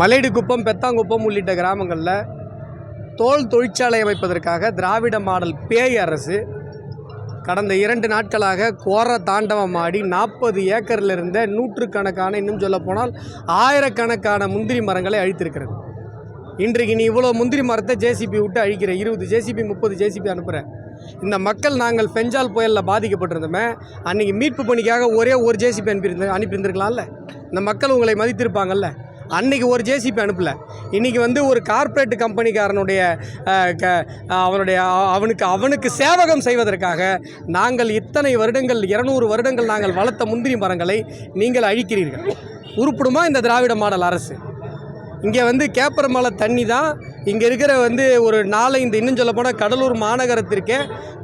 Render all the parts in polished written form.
மலையடிக்குப்பம், பெத்தாங்குப்பம் உள்ளிட்ட கிராமங்களில் தோல் தொழிற்சாலை அமைப்பதற்காக திராவிட மாடல் பேய் அரசு கடந்த 2 நாட்களாக கோர தாண்டவம் ஆடி 40 ஏக்கரில் இருந்த நூற்றுக்கணக்கான, இன்னும் சொல்லப்போனால் ஆயிரக்கணக்கான முந்திரி மரங்களை அழித்திருக்கிறது. இன்றைக்கு நீ இவ்வளோ முந்திரி மரத்தை ஜேசிபி விட்டு அழிக்கிற, 20 ஜேசிபி 30 ஜேசிபி அனுப்புகிற. இந்த மக்கள் நாங்கள் பெஞ்சால் புயலில் பாதிக்கப்பட்டிருந்தோமே, அன்றைக்கி மீட்பு பணிக்காக ஒரே ஒரு ஜேசிபி அனுப்பியிருந்துருக்கலாம்ல. இந்த மக்கள் உங்களை மதித்திருப்பாங்கல்ல. அன்றைக்கி ஒரு ஜேசிபி அனுப்பலை. இன்றைக்கி ஒரு கார்ப்பரேட் கம்பெனிக்காரனுடைய அவனுக்கு சேவகம் செய்வதற்காக நாங்கள் இத்தனை வருடங்கள் 200 வருடங்கள் நாங்கள் வளர்த்த முந்திரி மரங்களை நீங்கள் அழிக்கிறீர்கள். உருப்படுமா இந்த திராவிட மாடல் அரசு? இங்கே கேப்பர் மலை தண்ணி தான் இங்கே இருக்கிற ஒரு 4-5 இன்னும் சொல்ல போனால் கடலூர் மாநகரத்திற்கே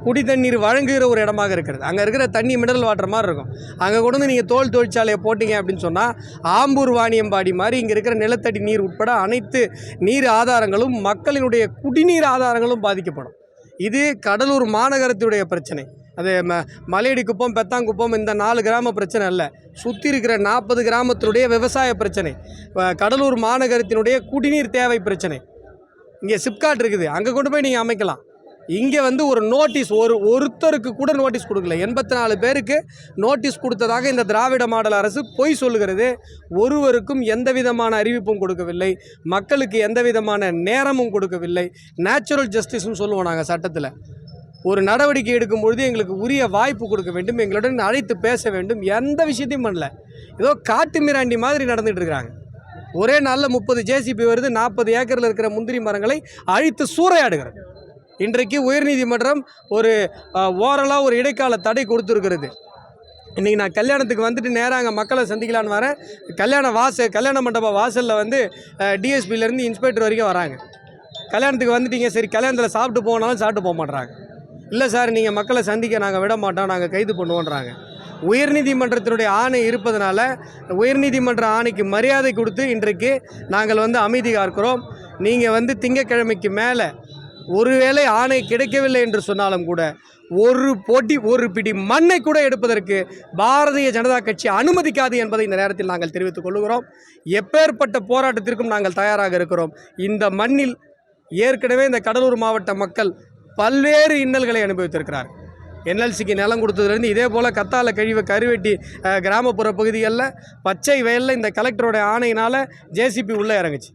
குடி தண்ணீர் வழங்குகிற ஒரு இடமாக இருக்கிறது. அங்கே இருக்கிற தண்ணி மினரல் வாட்டர் மாதிரி இருக்கும். அங்கே கொண்டு நீங்கள் தோல் தொழிற்சாலையை போட்டிங்க அப்படின்னு சொன்னால் ஆம்பூர் வாணியம்பாடி மாதிரி இங்கே இருக்கிற நிலத்தடி நீர் உட்பட அனைத்து நீர் ஆதாரங்களும், மக்களினுடைய குடிநீர் ஆதாரங்களும் பாதிக்கப்படும். இது கடலூர் மாநகரத்துடைய பிரச்சனை. அது மலையடிக்குப்பம், பெத்தாங்குப்பம் இந்த 4 கிராம பிரச்சனை அல்ல. சுற்றி இருக்கிற 40 கிராமத்தினுடைய விவசாய பிரச்சனை, கடலூர் மாநகரத்தினுடைய குடிநீர் தேவை பிரச்சனை. இங்கே சிப்காட் இருக்குது, அங்கே கொண்டு போய் நீங்கள் அமைக்கலாம். இங்கே ஒரு நோட்டீஸ் ஒருத்தருக்கு கூட நோட்டீஸ் கொடுக்கல. 84 பேருக்கு நோட்டீஸ் கொடுத்ததாக இந்த திராவிட மாடல் அரசு பொய் சொல்லுகிறது. ஒருவருக்கும் எந்த விதமான அறிவிப்பும் கொடுக்கவில்லை, மக்களுக்கு எந்த விதமான நேரமும் கொடுக்கவில்லை. நேச்சுரல் ஜஸ்டிஸ்னு சொல்லுவோம் நாங்கள் சட்டத்தில். ஒரு நடவடிக்கை எடுக்கும் பொழுது எங்களுக்கு உரிய வாய்ப்பு கொடுக்க வேண்டும், எங்களுடன் அழைத்து பேச வேண்டும். எந்த விஷயத்தையும் பண்ணல. ஏதோ காட்டு மிராண்டி மாதிரி நடந்துகிட்டு இருக்கிறாங்க. ஒரே நாளில் 30 ஜேசிபி வருது, 40 ஏக்கரில் இருக்கிற முந்திரி மரங்களை அழித்து சூறையாடுகிறது. இன்றைக்கு உயர்நீதிமன்றம் ஓரலாக ஒரு இடைக்கால தடை கொடுத்துருக்கிறது. இன்றைக்கி நான் கல்யாணத்துக்கு வந்துட்டு நேராக அங்கே மக்களை சந்திக்கலான்னு வரேன். கல்யாண மண்டப வாசலில் டிஎஸ்பியிலேருந்து இன்ஸ்பெக்டர் வரைக்கும் வராங்க. கல்யாணத்துக்கு வந்துட்டீங்க, சரி கல்யாணத்தில் சாப்பிட்டு போனாலும் சாப்பிட்டு போக மாட்றாங்க. இல்லை சார், நீங்கள் மக்களை சந்திக்க நாங்கள் விட மாட்டோம், நாங்கள் கைது பண்ணுவோன்றாங்க. உயர்நீதிமன்றத்தினுடைய ஆணை இருப்பதனால உயர்நீதிமன்ற ஆணைக்கு மரியாதை கொடுத்து இன்றைக்கு நாங்கள் அமைதி காக்கிறோம். நீங்கள் திங்கக்கிழமைக்கு மேலே ஒருவேளை ஆணை கிடைக்கவில்லை என்று சொன்னாலும் கூட ஒரு பிடி மண்ணை கூட எடுப்பதற்கு பாரதிய ஜனதா கட்சி அனுமதிக்காது என்பதை இந்த நேரத்தில் நாங்கள் தெரிவித்துக் கொள்கிறோம். எப்பேற்பட்ட போராட்டத்திற்கும் நாங்கள் தயாராக இருக்கிறோம். இந்த மண்ணில் ஏற்கனவே இந்த கடலூர் மாவட்ட மக்கள் பல்வேறு இன்னல்களை அனுபவித்திருக்கிறார். என்எல்சிக்கு நிலம் கொடுத்ததுலேருந்து இதே போல் கத்தால கருவெட்டி கிராமப்புற பகுதிகளில் பச்சை வயலில் இந்த கலெக்டரோட ஆணையினால் ஜேசிபி உள்ளே இறங்குச்சு.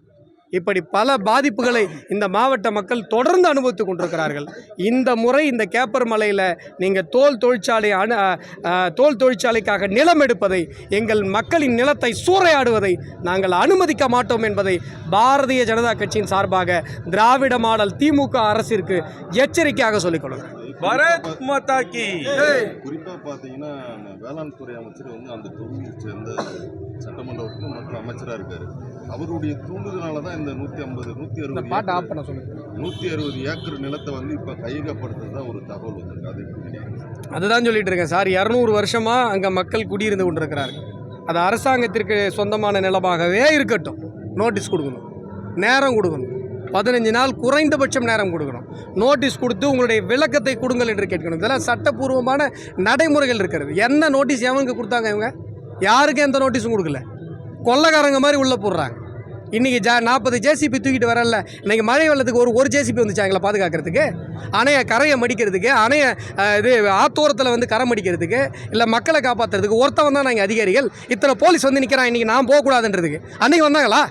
இப்படி பல பாதிப்புகளை இந்த மாவட்ட மக்கள் தொடர்ந்து அனுபவித்து கொண்டிருக்கிறார்கள். இந்த முறை இந்த கேப்பர் மலையில் நீங்கள் தோல் தொழிற்சாலைக்காக நிலம் எடுப்பதை, எங்கள் மக்களின் நிலத்தை சூறையாடுவதை நாங்கள் அனுமதிக்க மாட்டோம் என்பதை பாரதிய ஜனதா கட்சியின் சார்பாக திராவிட மாடல் திமுக அரசிற்கு எச்சரிக்கையாக சொல்லிக்கொள்கிறேன். பாரத் மாதா கி ஜெய். குறிப்பாக பார்த்தீங்கன்னா வேளாண் துறை அமைச்சர் அந்த தொகுதியை சேர்ந்த சட்டமன்ற உறுப்பினர் மற்றும் அமைச்சராக இருக்கார். அவருடைய தூண்டுதனால தான் இந்த 160 ஏக்கர் நிலத்தை இப்போ கையகப்படுத்துறதா ஒரு தகவல் வந்திருக்கு. அதுதான் சொல்லிட்டு இருக்கேன் சார். 200 வருஷமாக அங்கே மக்கள் குடியிருந்து கொண்டிருக்கிறார்கள். அது அரசாங்கத்திற்கு சொந்தமான நிலமாகவே இருக்கட்டும். நோட்டீஸ் கொடுக்கணும், நேரம் கொடுக்கணும், 15 நாள் குறைந்தபட்சம் நேரம் கொடுக்கணும். நோட்டீஸ் கொடுத்து உங்களுடைய விளக்கத்தை கொடுங்கள் என்று கேட்கணும். இதெல்லாம் சட்டப்பூர்வமான நடைமுறைகள் இருக்கிறது. என்ன நோட்டீஸ் எவனுக்கு கொடுத்தாங்க? இவங்க யாருக்கும் எந்த நோட்டீஸும் கொடுக்கல. கொள்ளக்காரங்க மாதிரி உள்ளே போடுறாங்க. இன்றைக்கி 40 ஜேசிபி தூக்கிட்டு வரல. இன்றைக்கி மழை வெள்ளத்துக்கு ஒரு ஜேசிபி வந்துச்சாங்களா பாதுகாக்கிறதுக்கு, அணையை கரையை மடிக்கிறதுக்கு, அணையை ஆத்தோரத்தில் கரை மடிக்கிறதுக்கு, இல்லை மக்களை காப்பாற்றுறதுக்கு ஒருத்தவன் தான் நாங்கள் அதிகாரிகள். இத்தனை போலீஸ் நிற்கிறான். இன்றைக்கி நான் போகக்கூடாதுன்றதுக்கு அன்றைக்கி வந்தாங்களா?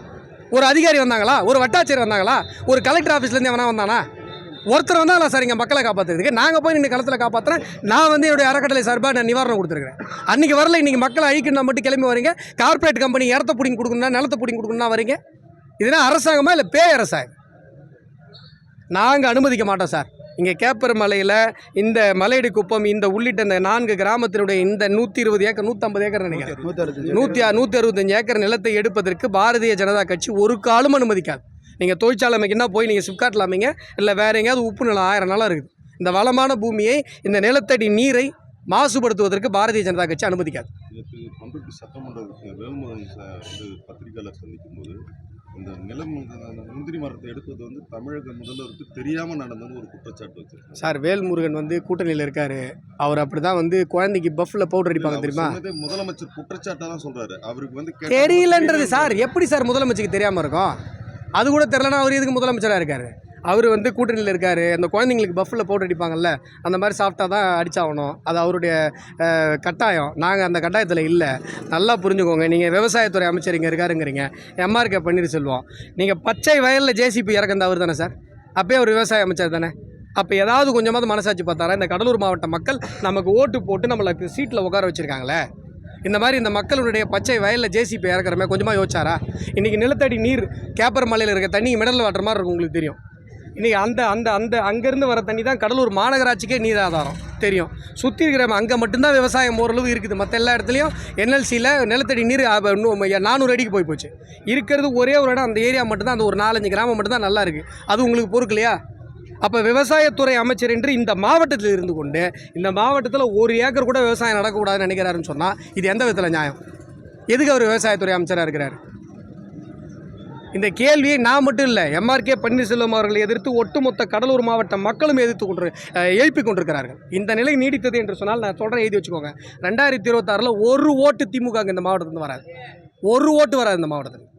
ஒரு அதிகாரி வந்தாங்களா? ஒரு வட்டாட்சியர் வந்தாங்களா? ஒரு கலெக்டர் ஆஃபீஸ்லேருந்து எவனா வந்தானா? ஒருத்தர் வந்தாங்களா சார் இங்கே மக்களை காப்பாற்றுறதுக்கு? நாங்கள் போய் நின்று களத்தில் காப்பாற்றுறேன். நான் என்னுடைய அறக்கட்டளை சார்பாக நான் நிவாரணம் கொடுத்துருக்கிறேன். அன்றைக்கி வரல. இன்றைக்கி மக்களை அழிக்கணும்னா மட்டும் கிளம்பி வரீங்க. கார்ப்பரேட் கம்பெனி இடத்த பிடிங்கி கொடுக்கணும்னா, நிலத்தை பிடிங்கி கொடுக்கணும்னா வரீங்க. இதெல்லாம் அரசாங்கமா இல்லை பேய் அரசாங்கம்? நாங்கள் அனுமதிக்க மாட்டோம் சார். இங்கே கேப்பர் மலையில் இந்த மலையடிக்குப்பம் இந்த உள்ளிட்ட இந்த 4 கிராமத்தினுடைய இந்த 120 ஏக்கர் 150 ஏக்கர் நினைக்கிறேன் 165 ஏக்கர் நிலத்தை எடுப்பதற்கு பாரதிய ஜனதா கட்சி ஒரு காலம் அனுமதிக்காது. நீங்கள் தொழிற்சாலை அமைக்கினா போய் நீங்கள் சிப்காட்டில் அமைங்க, இல்லை வேறு எங்கேயாவது உப்பு நிலம் 1000 நிலம் இருக்குது. இந்த வளமான பூமியை, இந்த நிலத்தடி நீரை மாசுபடுத்துவதற்கு பாரதிய ஜனதா கட்சி அனுமதிக்காது. சட்டமன்ற வேல்முருகன் பத்திரிகையாளர் சந்திக்கும் போது இந்த முந்திரி மரத்தை எடுப்பது வந்து தமிழக முதல்வருக்கு தெரியாம நடந்தது ஒரு குற்றச்சாட்டு வச்சிருக்காங்க. சார் வேல்முருகன் வந்து கூட்டணியில் இருக்காரு. அவர் அப்படிதான் வந்து குழந்தைக்கு பஃப்ல பவுடர் அடிப்பாங்க தெரியுமா? முதலமைச்சர் குற்றச்சாட்டா தான் சொல்றாரு. அவருக்கு வந்து தெரியலன்றது சார். எப்படி சார் முதலமைச்சருக்கு தெரியாம இருக்கும்? அது கூட தெரியலன்னா அவர் எதுக்கு முதலமைச்சராக இருக்காரு? அவர் வந்து கூட்டணியில் இருக்கார். அந்த குழந்தைங்களுக்கு பஃப்பில் போட்டு அடிப்பாங்கல்ல, அந்த மாதிரி சாப்பிட்டா தான் அடித்தாகணும். அது அவருடைய கட்டாயம். நாங்கள் அந்த கட்டாயத்தில் இல்லை. நல்லா புரிஞ்சுக்கோங்க. நீங்கள் விவசாயத்துறை அமைச்சர் இங்கே இருக்காருங்கிறீங்க. எம்ஆர்கே பன்னீர்செல்வம். நீங்கள் பச்சை வயலில் ஜேசிபி இறக்குந்த அவர் தானே சார்? அப்போயே அவர் விவசாய அமைச்சர் தானே? அப்போ ஏதாவது கொஞ்சமாவது மனசாட்சி பார்த்தாரா? இந்த கடலூர் மாவட்ட மக்கள் நமக்கு ஓட்டு போட்டு நம்மளுக்கு சீட்டில் உட்கார வச்சுருக்காங்களே, இந்த மாதிரி இந்த மக்களுடைய பச்சை வயலில் ஜேசிபி இறக்குறமே கொஞ்சமாக யோசிச்சாரா? இன்றைக்கி நிலத்தடி நீர் கேப்பர் மலையில் இருக்க தண்ணி மினரல் வாட்டர் மாதிரி இருக்கும். உங்களுக்கு தெரியும். இன்றைக்கி அந்த அங்கேருந்து வர தண்ணி தான் கடலூர் மாநகராட்சிக்கே நீர் ஆதாரம் தெரியும். சுற்றி இருக்கிற அங்கே மட்டும்தான் விவசாயம் ஓரளவு இருக்குது. மற்ற எல்லா இடத்துலையும் என்எல்சியில் நிலத்தடி நீர் 400 அடிக்கு போச்சு. இருக்கிறது ஒரே ஒரு இடம், அந்த ஏரியா மட்டும்தான், அந்த ஒரு 4-5 கிராமம் மட்டும்தான் நல்லா இருக்குது. அது உங்களுக்கு பொறுக்கலையா? அப்போ விவசாயத்துறை அமைச்சர் என்று இந்த மாவட்டத்தில் இருந்து கொண்டு இந்த மாவட்டத்தில் 1 ஏக்கர் கூட விவசாயம் நடக்கக்கூடாதுன்னு நினைக்கிறாருன்னு சொன்னால் இது எந்த விதத்தில் நியாயம்? எதுக்கு அவர் விவசாயத்துறை அமைச்சராக இருக்கிறார்? இந்த கேள்வியை நான் மட்டும் இல்லை, எம்ஆர்கே பன்னீர்செல்வம் அவர்களை எதிர்த்து ஒட்டுமொத்த கடலூர் மாவட்ட மக்களும் எழுப்பிக் கொண்டிருக்கிறார்கள். இந்த நிலை நீடித்தது என்று சொன்னால் நான் சொல்கிறேன், எழுதி வச்சுக்கோங்க. 2026 ஒரு ஓட்டு திமுக இந்த மாவட்டத்தில் வராது. ஒரு ஓட்டு வராது இந்த மாவட்டத்தில்.